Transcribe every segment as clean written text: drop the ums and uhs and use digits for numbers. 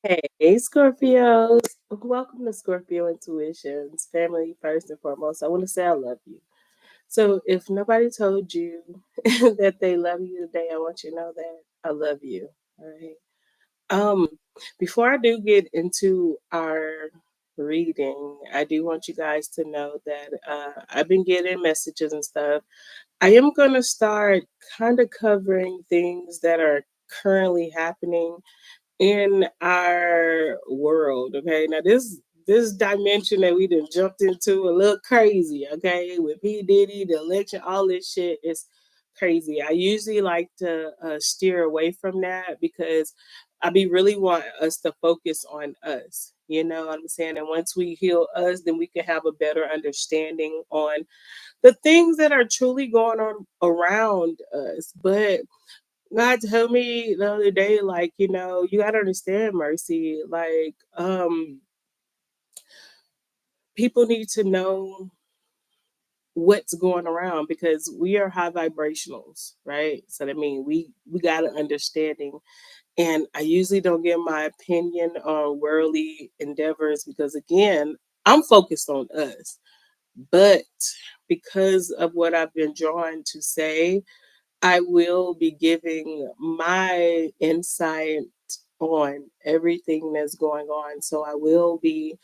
Hey, Scorpios. Welcome to Scorpio Intuitions. Family first and foremost. I want to say I love you. So if nobody told you that they love you today, I want you to know that I love you. All right. Um, Before I do get into our reading, I do want you guys to know that I've been getting messages and stuff. I am gonna start kind of covering things that are currently happening in our world. Okay, now this dimension that we done jumped into a little crazy. Okay, with P Diddy, the election, all this shit is crazy. I usually like to steer away from that because I be really want us to focus on us. You know what I'm saying? And once we heal us, then we can have a better understanding on the things that are truly going on around us. But God told me the other day, like, you gotta understand, Mercy. Like, people need to know what's going around because we are high vibrationals, right? So that means we got an understanding. And I usually don't give my opinion on worldly endeavors because again, I'm focused on us. But because of what I've been drawn to say, I will be giving my insight on everything that's going on. So I will be,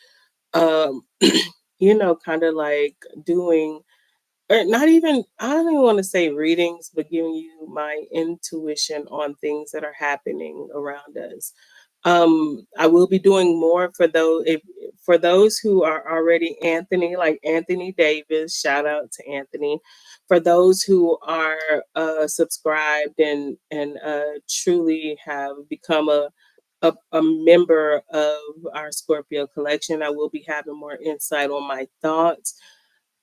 um, kind of like doing, or not even, I don't even want to say readings, but giving you my intuition on things that are happening around us. I will be doing more for those for those who are already Anthony, like Anthony Davis. Shout out to Anthony. For those who are subscribed and truly have become a member of our Scorpio collection, I will be having more insight on my thoughts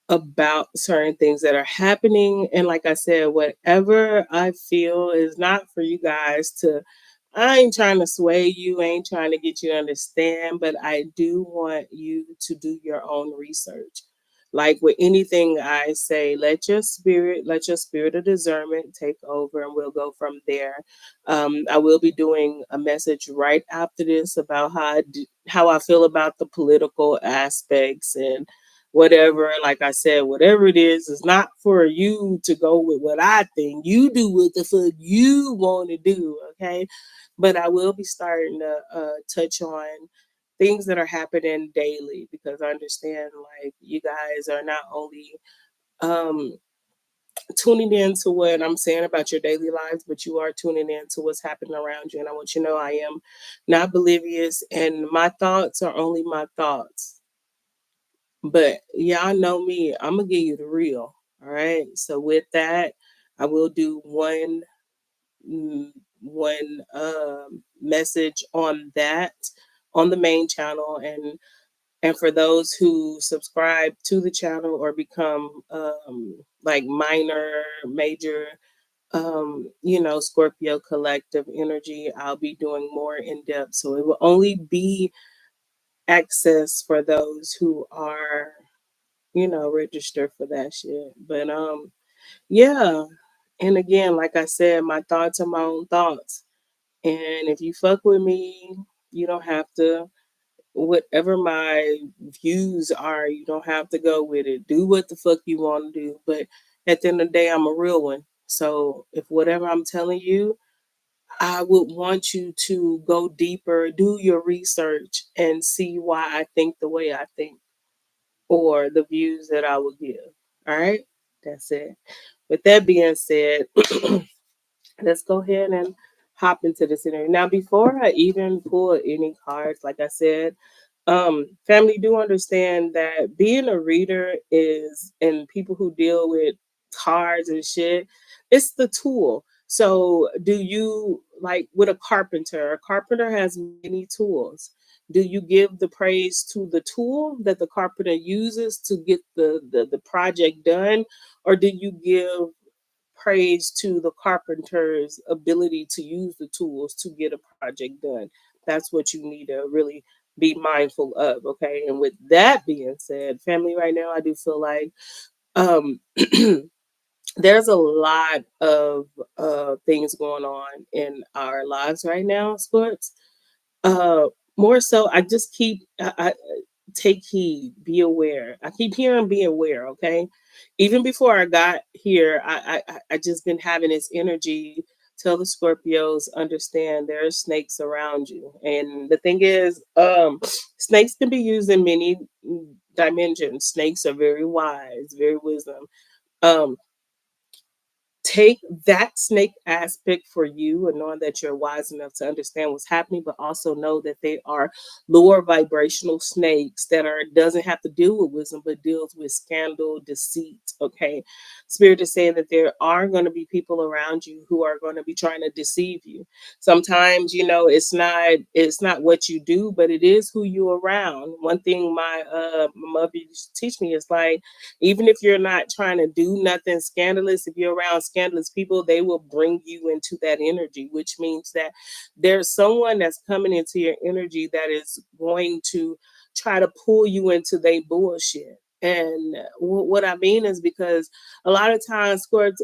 about certain things that are happening. And like I said, whatever I feel is not for you guys to, I ain't trying to sway you, ain't trying to get you to understand, but I do want you to do your own research. Like with anything I say, let your spirit of discernment take over and we'll go from there. I will be doing a message right after this about how I feel about the political aspects and whatever. Like I said, whatever it is not for you to go with what I think. You do what the fuck you want to do, okay? But I will be starting to touch on things that are happening daily because I understand like you guys are not only um tuning in to what I'm saying about your daily lives, but you are tuning in to what's happening around you. And I want you to know I am not oblivious and my thoughts are only my thoughts. But y'all know me, I'm gonna give you the real. All right. So with that, I will do mm, one message on that on the main channel, and for those who subscribe to the channel or become like minor, major, Scorpio collective energy, I'll be doing more in depth. So it will only be access for those who are register for that shit. But yeah. And again, like I said, my thoughts are my own thoughts. And if you fuck with me, you don't have to whatever my views are, you don't have to go with it. Do what the fuck you want to do. But at the end of the day, I'm a real one. So if whatever I'm telling you, I would want you to go deeper, do your research, and see why I think the way I think or the views that I would give. All right, that's it. With that being said, let's go ahead and hop into this interview. Now, before I even pull any cards, like I said, family do understand that being a reader is, and people who deal with cards and shit, it's the tool. So, do you like with a carpenter? A carpenter has many tools. Do you give the praise to the tool that the carpenter uses to get the project done, or do you give praise to the carpenter's ability to use the tools to get a project done? That's what you need to really be mindful of. Okay. And with that being said, family, right now, I do feel like um, there's a lot of things going on in our lives right now, sports. More so, I just keep I take heed, be aware. I keep hearing be aware, okay? Even before I got here, I just been having this energy. Tell the Scorpios, understand there are snakes around you. And the thing is, snakes can be used in many dimensions. Snakes are very wise, very wisdom. Um, Take that snake aspect for you and knowing that you're wise enough to understand what's happening, but also know that they are lower vibrational snakes that are doesn't have to deal with wisdom, but deals with scandal, deceit. Okay. Spirit is saying that there are going to be people around you who are going to be trying to deceive you. Sometimes, it's not what you do, but it is who you around. One thing my mother used to teach me is like, even if you're not trying to do nothing scandalous, if you're around scandalous people, they will bring you into that energy, which means that there's someone that's coming into your energy that is going to try to pull you into their bullshit. And what I mean is because a lot of times, Squirts,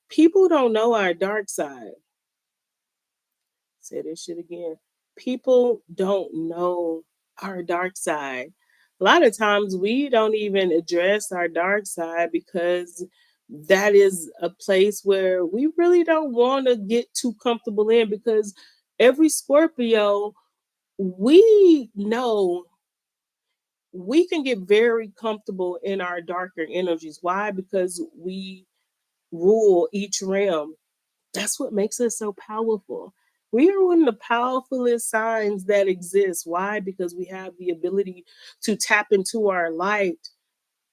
people don't know our dark side. Say this shit again. People don't know our dark side. A lot of times we don't even address our dark side because that is a place where we really don't want to get too comfortable in because every Scorpio, we know we can get very comfortable in our darker energies. Why? Because we rule each realm. That's what makes us so powerful. We are one of the powerfulest signs that exist. Why? Because we have the ability to tap into our light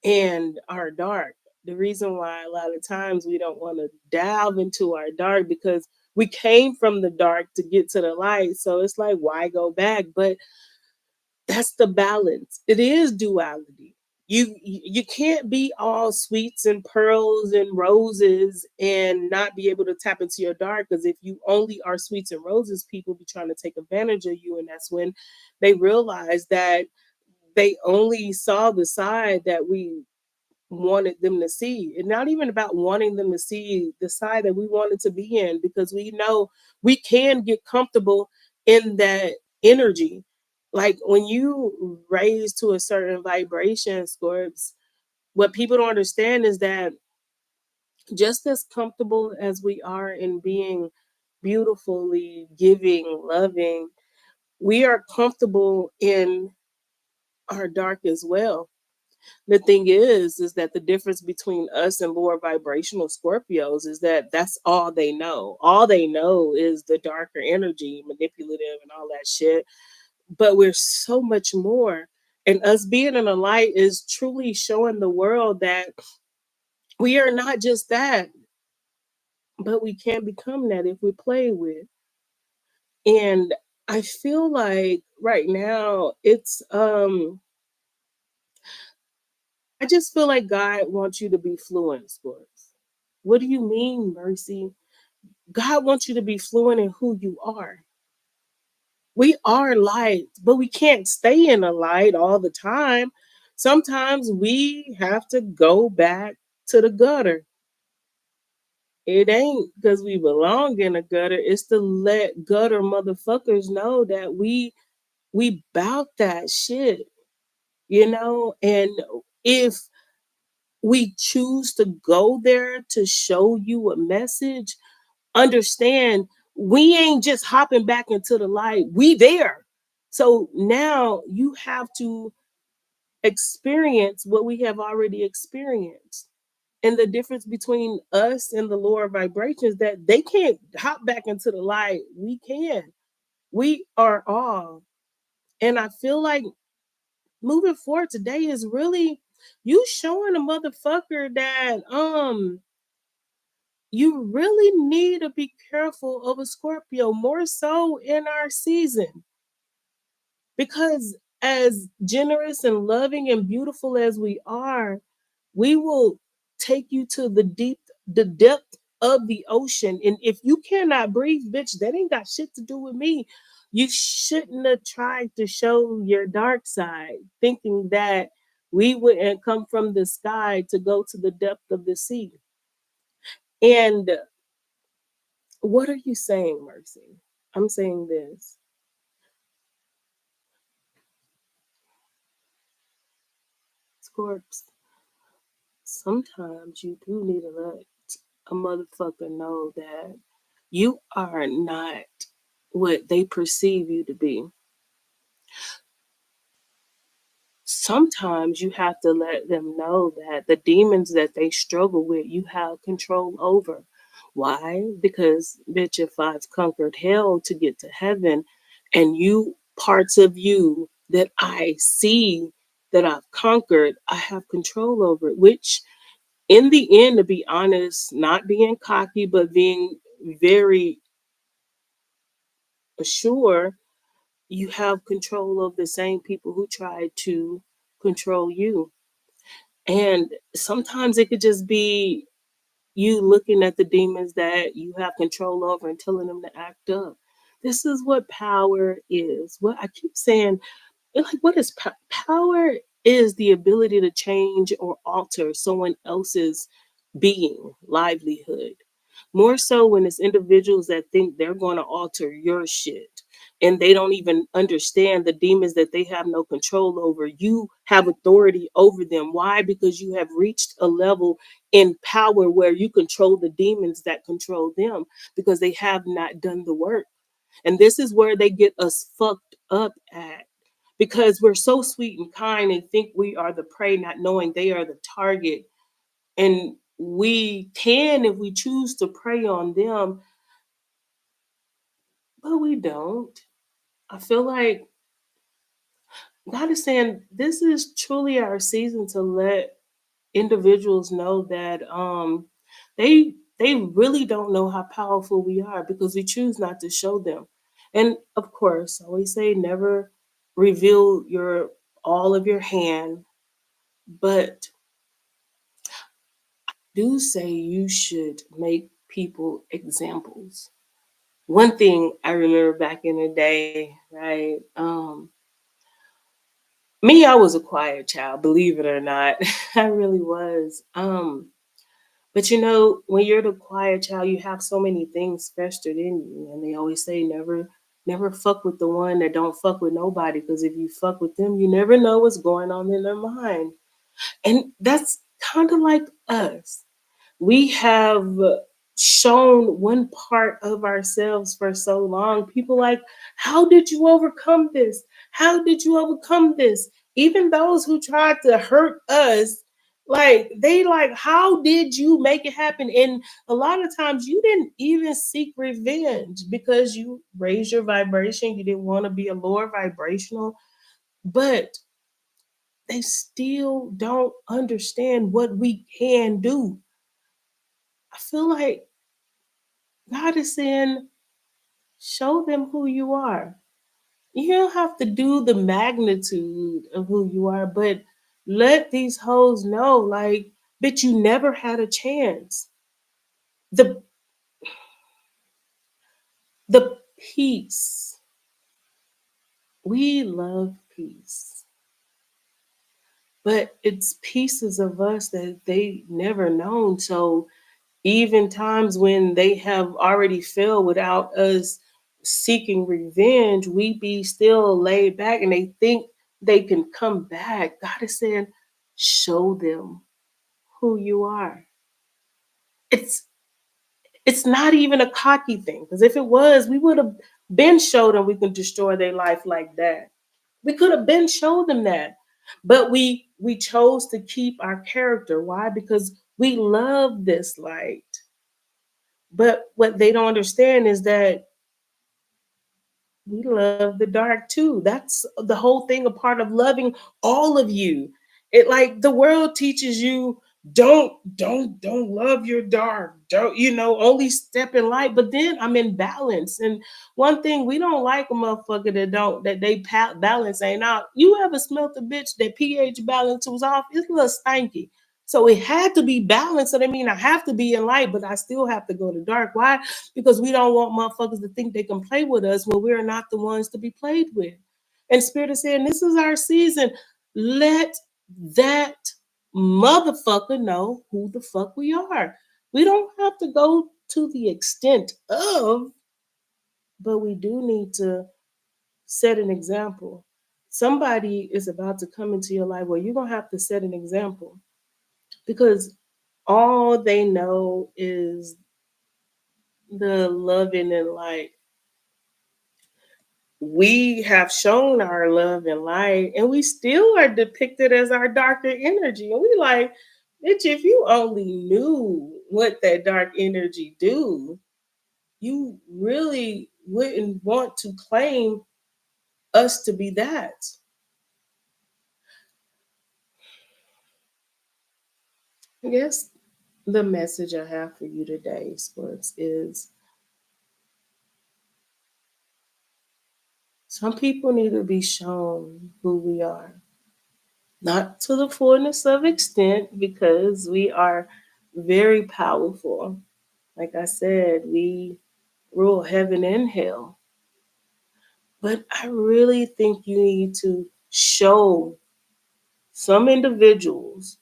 and our dark. The reason why a lot of times we don't want to delve into our dark because we came from the dark to get to the light. So it's like, why go back? But that's the balance. It is duality. You can't be all sweets and pearls and roses and not be able to tap into your dark because if you only are sweets and roses, people be trying to take advantage of you, and that's when they realize that they only saw the side that we wanted them to see. And not even about wanting them to see the side that we wanted to be in, because we know we can get comfortable in that energy. Like when you raise to a certain vibration, Scorps, what people don't understand is that just as comfortable as we are in being beautifully giving, loving, we are comfortable in our dark as well. The thing is that the difference between us and lower vibrational Scorpios is that that's all they know. All they know is the darker energy, manipulative and all that shit. But we're so much more. And us being in the light is truly showing the world that we are not just that, but we can become that if we play with. And I feel like right now I just feel like God wants you to be fluent, sports. What do you mean, Mercy? God wants you to be fluent in who you are. We are light, but we can't stay in the light all the time. Sometimes we have to go back to the gutter. It ain't because we belong in a gutter. It's to let gutter motherfuckers know that we bout that shit, And if we choose to go there to show you a message, understand we ain't just hopping back into the light. We there. So now you have to experience what we have already experienced. And the difference between us and the lower vibrations that they can't hop back into the light. We can. We are all. And I feel like moving forward today is really you showing a motherfucker that you really need to be careful of a Scorpio more so in our season, because as generous and loving and beautiful as we are, we will take you to the depth of the ocean. And if you cannot breathe, bitch, that ain't got shit to do with me. You shouldn't have tried to show your dark side, thinking that we wouldn't come from the sky to go to the depth of the sea. And what are you saying, Mercy? I'm saying this. Scorps, sometimes you do need to let a motherfucker know that you are not what they perceive you to be. Sometimes you have to let them know that the demons that they struggle with, you have control over. Why? Because, bitch, if I've conquered hell to get to heaven, and you, parts of you that I see that I've conquered, I have control over it, which in the end, to be honest, not being cocky, but being very assured, you have control of the same people who try to control you. And sometimes it could just be you looking at the demons that you have control over and telling them to act up. This is what power is. What I keep saying, like, what is power? Is the ability to change or alter someone else's being, livelihood. More so when it's individuals that think they're going to alter your shit and they don't even understand the demons that they have no control over. You have authority over them. Why? Because you have reached a level in power where you control the demons that control them because they have not done the work. And this is where they get us fucked up at because we're so sweet and kind and think we are the prey, not knowing they are the target. And we can, if we choose to prey on them, but we don't. I feel like God is saying this is truly our season to let individuals know that they really don't know how powerful we are because we choose not to show them. And of course, I always say never reveal your all of your hand, but do say you should make people examples. One thing I remember back in the day, right? Me, I was a quiet child, believe it or not. I really was. But you know, when you're the quiet child, you have so many things festered in you. And they always say never fuck with the one that don't fuck with nobody. Because if you fuck with them, you never know what's going on in their mind. And that's kind of like us. We have shown one part of ourselves for so long. People like, how did you overcome this? How did you overcome this? Even those who tried to hurt us, like they like, how did you make it happen? And a lot of times you didn't even seek revenge because you raised your vibration. You didn't want to be a lower vibrational, but they still don't understand what we can do. I feel like God is saying, show them who you are. You don't have to do the magnitude of who you are, but let these hoes know, like, bitch, you never had a chance. The the peace. We love peace. But it's pieces of us that they never known. So even times when they have already failed without us seeking revenge, we be still laid back and they think they can come back. God is saying, show them who you are. It's it's not even a cocky thing. Because if it was, we would have been showed them we can destroy their life like that. We could have been showed them that. But we chose to keep our character. Why? Because we love this light. But what they don't understand is that we love the dark too. That's the whole thing, a part of loving all of you. It like the world teaches you don't love your dark. Don't only step in light. But then I'm in balance. And one thing we don't like a motherfucker that they balance ain't out. You ever smelt a bitch that pH balance was off? It's a little stanky. So it had to be balanced. So that mean I have to be in light, but I still have to go to dark. Why? Because we don't want motherfuckers to think they can play with us when we're not the ones to be played with. And Spirit is saying, this is our season. Let that motherfucker know who the fuck we are. We don't have to go to the extent of, but we do need to set an example. somebody is about to come into your life where you're gonna have to set an example because all they know is the loving and light. We have shown our love and light, and we still are depicted as our darker energy. And we like, bitch, if you only knew what that dark energy do, you really wouldn't want to claim us to be that. I guess the message I have for you today, Sports, is some people need to be shown who we are. Not to the fullness of extent, because we are very powerful. Like I said, we rule heaven and hell. But I really think you need to show some individuals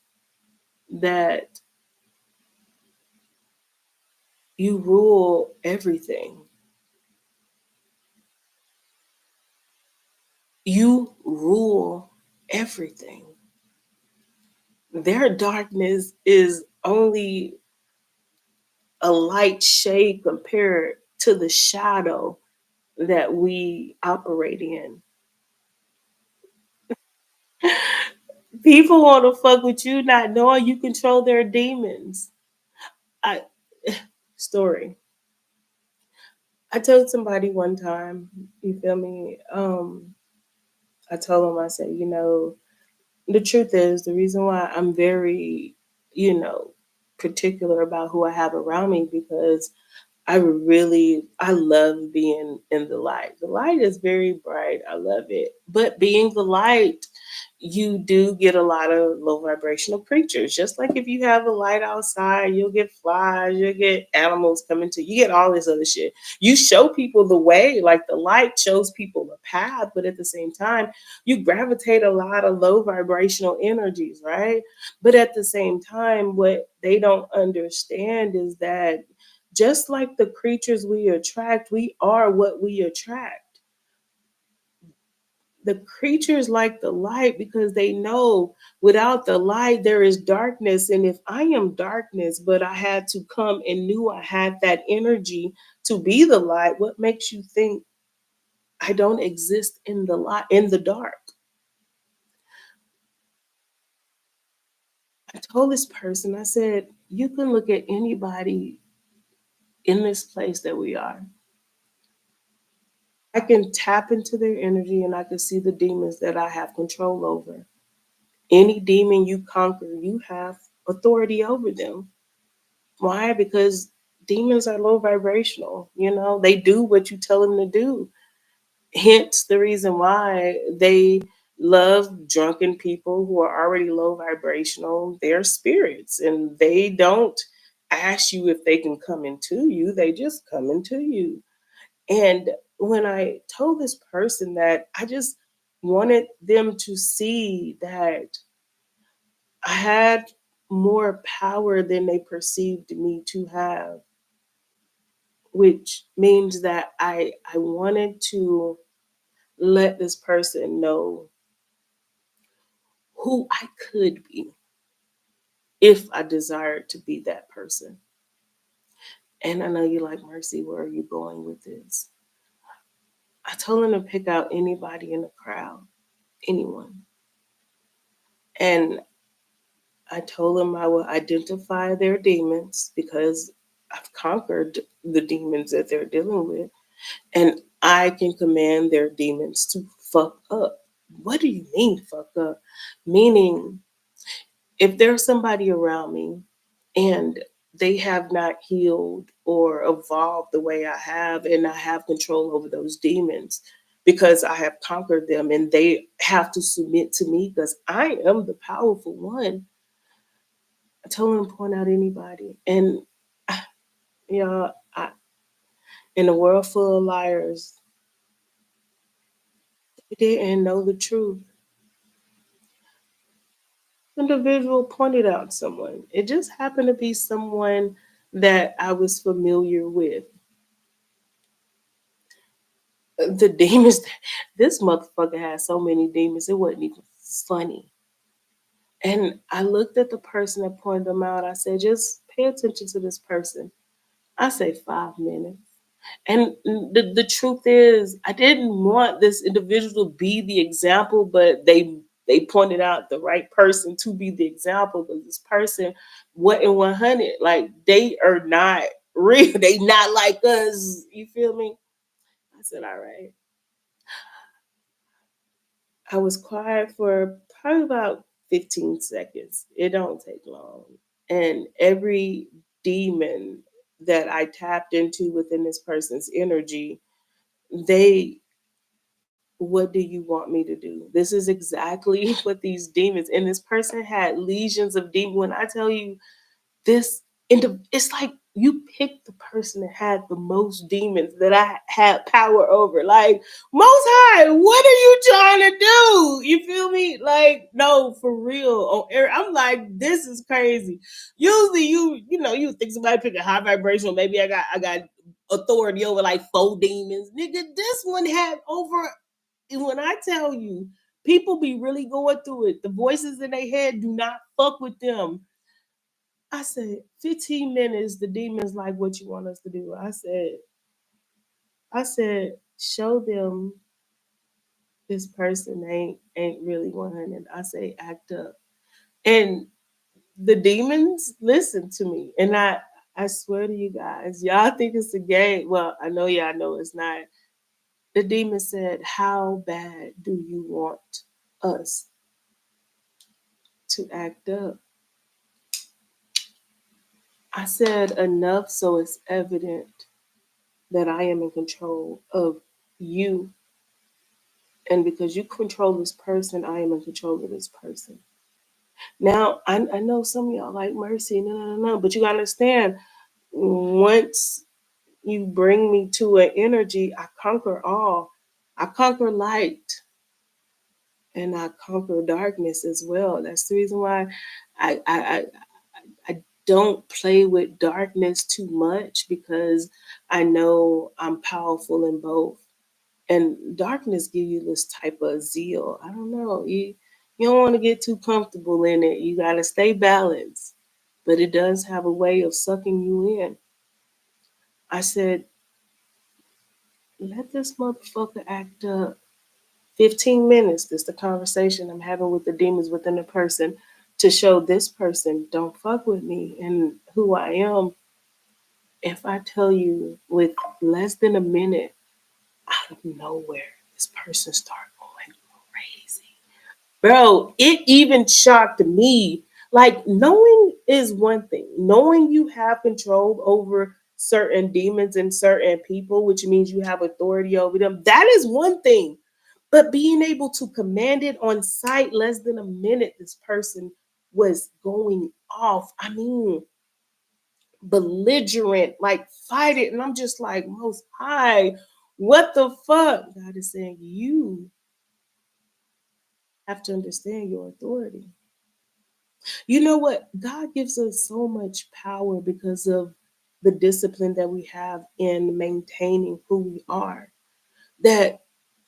that you rule everything. You rule everything. Their darkness is only a light shade compared to the shadow that we operate in. People want to fuck with you not knowing you control their demons. I story. I told somebody one time, you feel me? I told them, I said, the truth is the reason why I'm very, you know, particular about who I have around me because I love being in the light. The light is very bright. I love it. But being the light, you do get a lot of low vibrational creatures. Just like if you have a light outside, you'll get flies, you'll get animals coming to you, get all this other shit. You show people the way, like the light shows people the path, but at the same time, you gravitate a lot of low vibrational energies, right? But at the same time, what they don't understand is that just like the creatures we attract, we are what we attract. The creatures like the light because they know without the light there is darkness. And if I am darkness, but I had to come and knew I had that energy to be the light, what makes you think I don't exist in the light, in the dark? I told this person, I said, you can look at anybody in this place that we are. I can tap into their energy and I can see the demons that I have control over. Any demon you conquer, you have authority over them. Why? Because demons are low vibrational. They do what you tell them to do. Hence the reason why they love drunken people who are already low vibrational. They're spirits and they don't ask you if they can come into you, they just come into you. And when I told this person that, I just wanted them to see that I had more power than they perceived me to have, which means that I wanted to let this person know who I could be if I desired to be that person. And I know you're like, Mercy, where are you going with this? I told him to pick out anybody in the crowd, anyone. And I told them I will identify their demons because I've conquered the demons that they're dealing with, and I can command their demons to fuck up. What do you mean, fuck up? Meaning, if there's somebody around me and they have not healed or evolved the way I have, and I have control over those demons because I have conquered them and they have to submit to me because I am the powerful one. I told him to point out anybody. And, I, in a world full of liars, they didn't know the truth. Individual pointed out someone. It just happened to be someone that I was familiar with. The demons, this motherfucker had so many demons, it wasn't even funny. And I looked at the person that pointed them out. I said, just pay attention to this person. I say 5 minutes. And the truth is, I didn't want this individual to be the example, but they pointed out the right person to be the example, because this person wasn't 100. Like, they are not real. They not like us. You feel me? I said, all right. I was quiet for probably about 15 seconds. It don't take long. And every demon that I tapped into within this person's energy, they, what do you want me to do? This is exactly what these demons, and this person had legions of demons. When I tell you this, it's like you picked the person that had the most demons that I had power over. Like, most high, what are you trying to do? You feel me? Like, no, for real. On air, I'm like, this is crazy. Usually, you think somebody pick a high vibrational. Maybe I got authority over like 4 demons. Nigga, this one had over. And when I tell you, people be really going through it. The voices in their head do not fuck with them. I said, 15 minutes, the demon's like, what you want us to do? I said, show them this person ain't really 100. I say, act up. And the demons listen to me. And I swear to you guys, y'all think it's a game. Well, I know y'all know it's not. The demon said, how bad do you want us to act up? I said, enough so it's evident that I am in control of you. And because you control this person, I am in control of this person. Now, I know some of y'all like mercy, no. But you gotta understand, once you bring me to an energy, I conquer all. I conquer light and I conquer darkness as well. That's the reason why I I, I, I don't play with darkness too much, because I know I'm powerful in both. And darkness give you this type of zeal. I don't know. You don't want to get too comfortable in it. You got to stay balanced. But it does have a way of sucking you in. I said, let this motherfucker act up. 15 minutes. This is the conversation I'm having with the demons within the person, to show this person, don't fuck with me and who I am. If I tell you, with less than a minute, out of nowhere, this person start going crazy. Bro, it even shocked me. Like, knowing is one thing. Knowing you have control over certain demons and certain people, which means you have authority over them, that is one thing. But being able to command it on sight, less than a minute, this person was going off. I mean, belligerent, like fight it. And I'm just like, most high, what the fuck? God is saying, you have to understand your authority. You know what? God gives us so much power because of the discipline that we have in maintaining who we are. That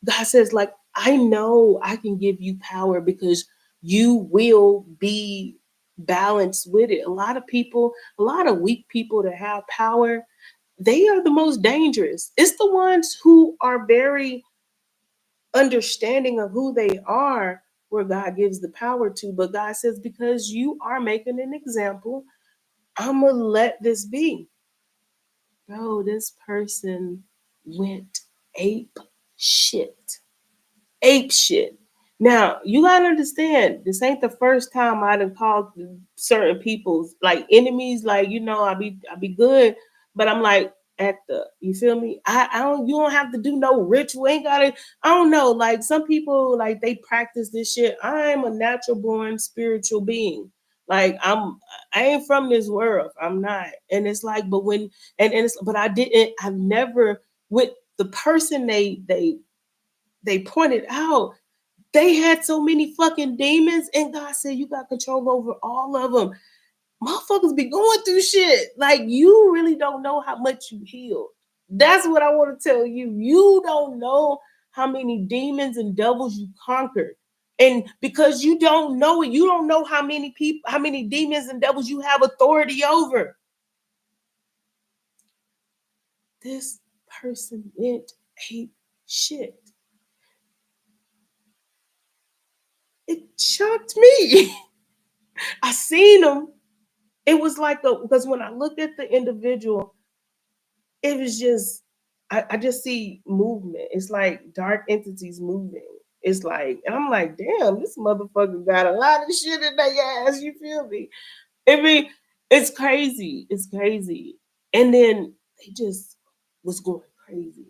God says, like, I know I can give you power because you will be balanced with it. A lot of people, a lot of weak people that have power, they are the most dangerous. It's the ones who are very understanding of who they are, where God gives the power to. But God says, because you are making an example, I'm going to let this be. Bro, this person went ape shit. Ape shit. Now, you gotta understand, this ain't the first time I done called certain people's like enemies. Like, I be good, but I'm like, act up. You feel me? I don't. You don't have to do no ritual. Ain't gotta. I don't know. Like, some people, like, they practice this shit. I'm a natural born spiritual being. Like, I ain't from this world. I'm not. And it's like, but when and it's but I didn't. I've never, with the person they pointed out, they had so many fucking demons, and God said, you got control over all of them. Motherfuckers be going through shit. Like, you really don't know how much you healed. That's what I want to tell you. You don't know how many demons and devils you conquered. And because you don't know it, you don't know how many people, how many demons and devils you have authority over. This person went ape shit. It shocked me. I seen him. It was like a, because when I looked at the individual, it was just, I just see movement. It's like dark entities moving. It's like, and I'm like, damn, this motherfucker got a lot of shit in their ass. You feel me? I mean, it's crazy. It's crazy. And then they just was going crazy.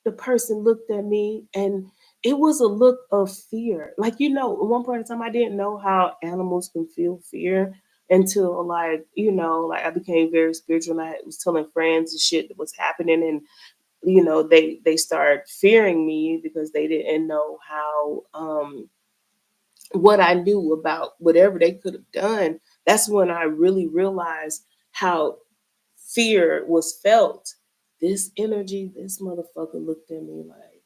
The person looked at me and it was a look of fear. Like, you know, at one point in time, I didn't know how animals can feel fear until, like, you know, like I became very spiritual and I was telling friends the shit that was happening. And, you know, they started fearing me because they didn't know how, what I knew about whatever they could have done. That's when I really realized how fear was felt. This energy, this motherfucker looked at me like,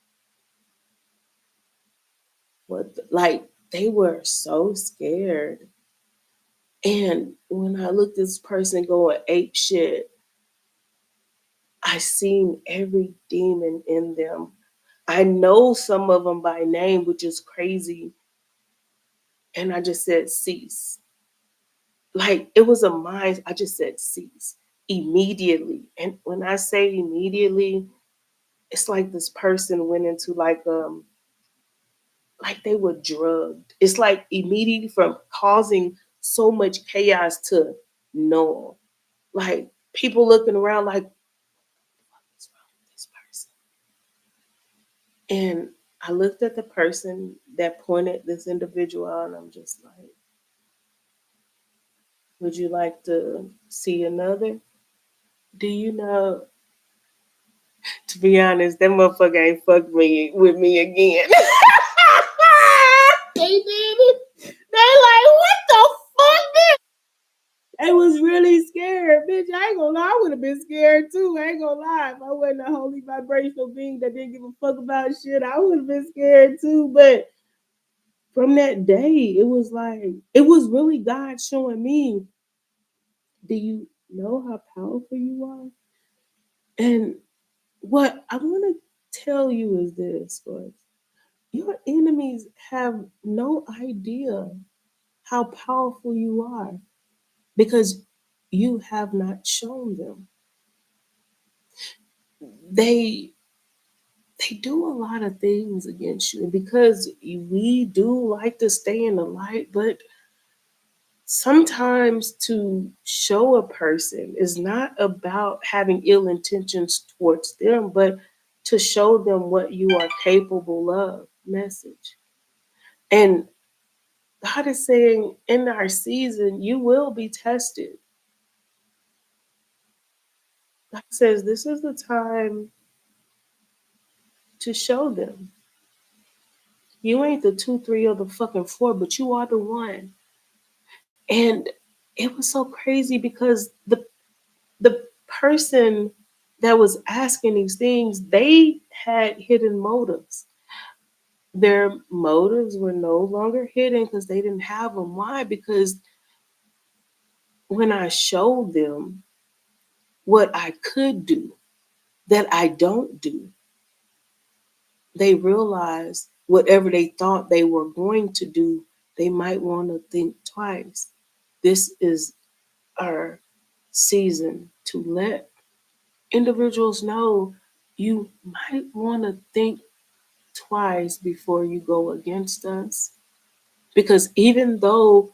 what? Like, they were so scared. And when I looked at this person going ape shit, I seen every demon in them. I know some of them by name, which is crazy. And I just said, cease. Like, it was a mind, I just said, cease immediately. And when I say immediately, it's like this person went into like they were drugged. It's like immediately from causing so much chaos to null. Like people looking around like, what's wrong with this person? And I looked at the person that pointed this individual out, and I'm just like, would you like to see another? Do you know? To be honest, that motherfucker ain't fucked me with me again. They did it. They like, what the fuck? I was really scared, bitch. I ain't gonna lie, I would have been scared too. I ain't gonna lie. If I wasn't a holy vibrational being that didn't give a fuck about shit, I would have been scared too. But from that day, it was like, it was really God showing me, do you know how powerful you are? And what I want to tell you is this, Lord. Your enemies have no idea how powerful you are because you have not shown them. They they do a lot of things against you, and because we do like to stay in the light, but sometimes to show a person is not about having ill intentions towards them, but to show them what you are capable of. Message. And God is saying in our season, you will be tested. God says this is the time to show them. You ain't the two, three, or the fucking four, but you are the one. And it was so crazy because the person that was asking these things, they had hidden motives. Their motives were no longer hidden because they didn't have them. Why? Because when I showed them what I could do that I don't do, they realized whatever they thought they were going to do, they might want to think twice. This is our season to let individuals know you might want to think twice before you go against us. Because even though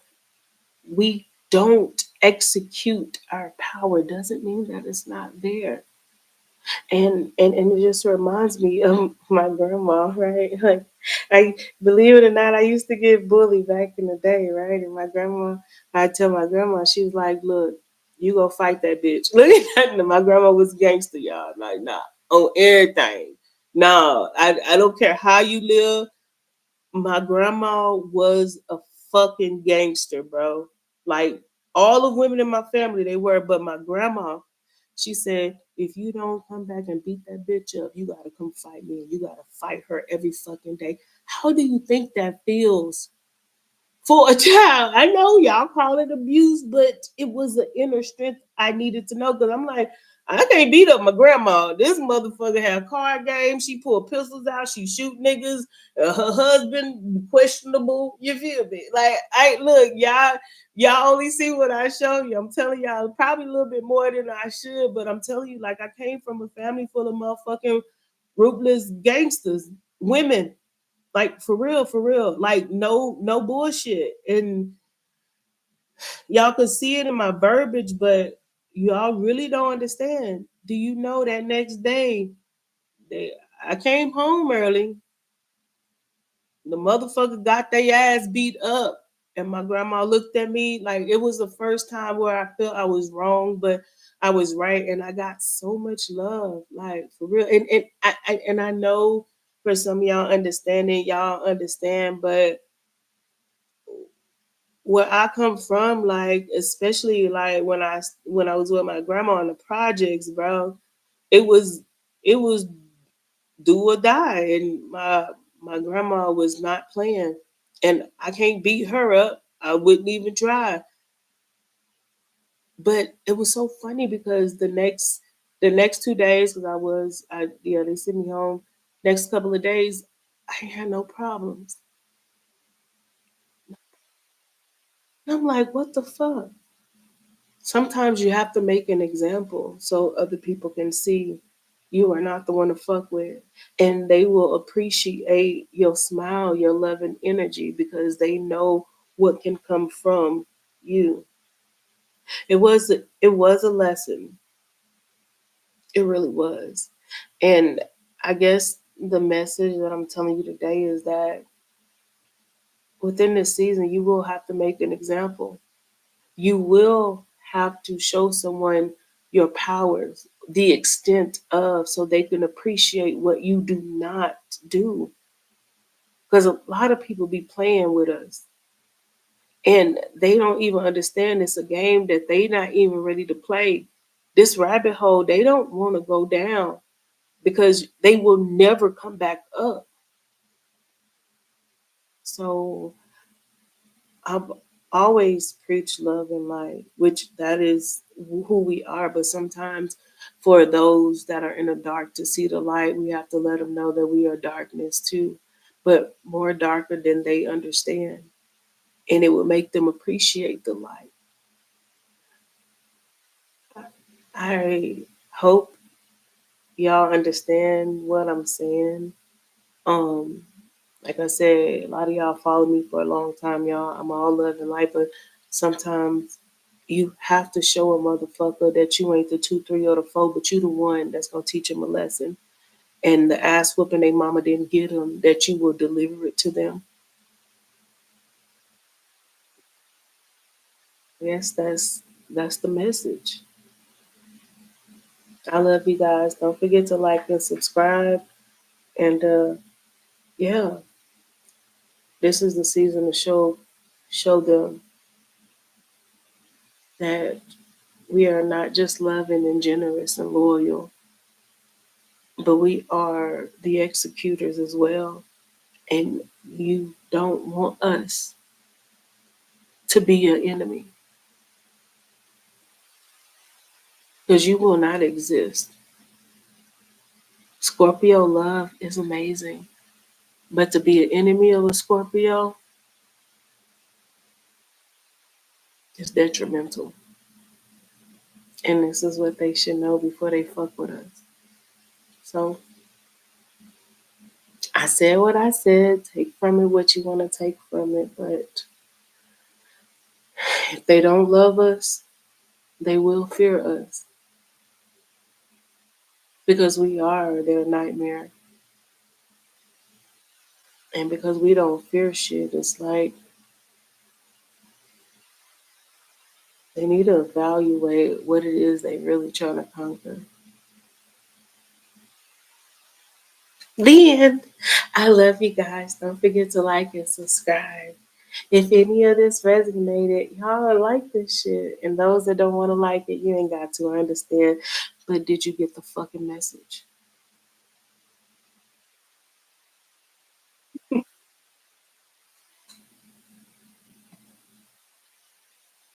we don't execute our power, doesn't mean that it's not there. And it just reminds me of my grandma, right? Like, I believe it or not, I used to get bullied back in the day, right? And my grandma, I tell my grandma, she was like, "Look, you go fight that bitch." Look at that. And my grandma was gangster, y'all. Like, nah, on everything. No, I don't care how you live. My grandma was a fucking gangster, bro. Like all the women in my family, they were, but my grandma, she said, if you don't come back and beat that bitch up, you gotta come fight me and you gotta fight her every fucking day. How do you think that feels for a child? I know y'all call it abuse, but it was an inner strength I needed to know because I'm like, I can't beat up my grandma. This motherfucker have card games. She pull pistols out. She shoot niggas. Her husband questionable. You feel me? Like I look, y'all only see what I show you. I'm telling y'all probably a little bit more than I should, but I'm telling you, like I came from a family full of motherfucking ruthless gangsters, women, like for real, like no bullshit. And y'all could see it in my verbiage, but y'all really don't understand. Do you know that next day they I came home early, the motherfucker got their ass beat up. And my grandma looked at me like it was the first time where I felt I was wrong, but I was right, and I got so much love, like for real. And I know for some of y'all understanding, y'all understand, but where I come from, like especially like when I was with my grandma on the projects, bro, it was it was do or die, and my grandma was not playing, and I can't beat her up. I wouldn't even try. But it was so funny because the next 2 days, because they sent me home. Next couple of days, I ain't had no problems. And I'm like, what the fuck? Sometimes you have to make an example so other people can see you are not the one to fuck with. And they will appreciate your smile, your love and energy because they know what can come from you. It was a lesson. It really was. And I guess the message that I'm telling you today is that within this season you will have to make an example. You will have to show someone your powers, the extent of, so they can appreciate what you do not do. Because a lot of people be playing with us and they don't even understand it's a game that they not even ready to play. This rabbit hole, they don't want to go down because they will never come back up. So I've always preached love and light, which that is who we are. But sometimes, for those that are in the dark to see the light, we have to let them know that we are darkness too, but more darker than they understand. And it will make them appreciate the light. I hope y'all understand what I'm saying. Um, like I said, a lot of y'all follow me for a long time, y'all. I'm all love and light, but sometimes you have to show a motherfucker that you ain't the two, three, or the four, but you the one that's gonna teach him a lesson. And the ass whooping they mama didn't get them, that you will deliver it to them. Yes, that's the message. I love you guys. Don't forget to like and subscribe. And yeah, this is the season to show them that we are not just loving and generous and loyal, but we are the executors as well. And you don't want us to be your enemy because you will not exist. Scorpio love is amazing, but to be an enemy of a Scorpio is detrimental. And this is what they should know before they fuck with us. So I said what I said. Take from it what you want to take from it. But if they don't love us, they will fear us because we are their nightmare. And because we don't fear shit, it's like they need to evaluate what it is they really trying to conquer. The end. I love you guys. Don't forget to like and subscribe. If any of this resonated, y'all like this shit. And those that don't want to like it, you ain't got to. I understand. but did you get the fucking message?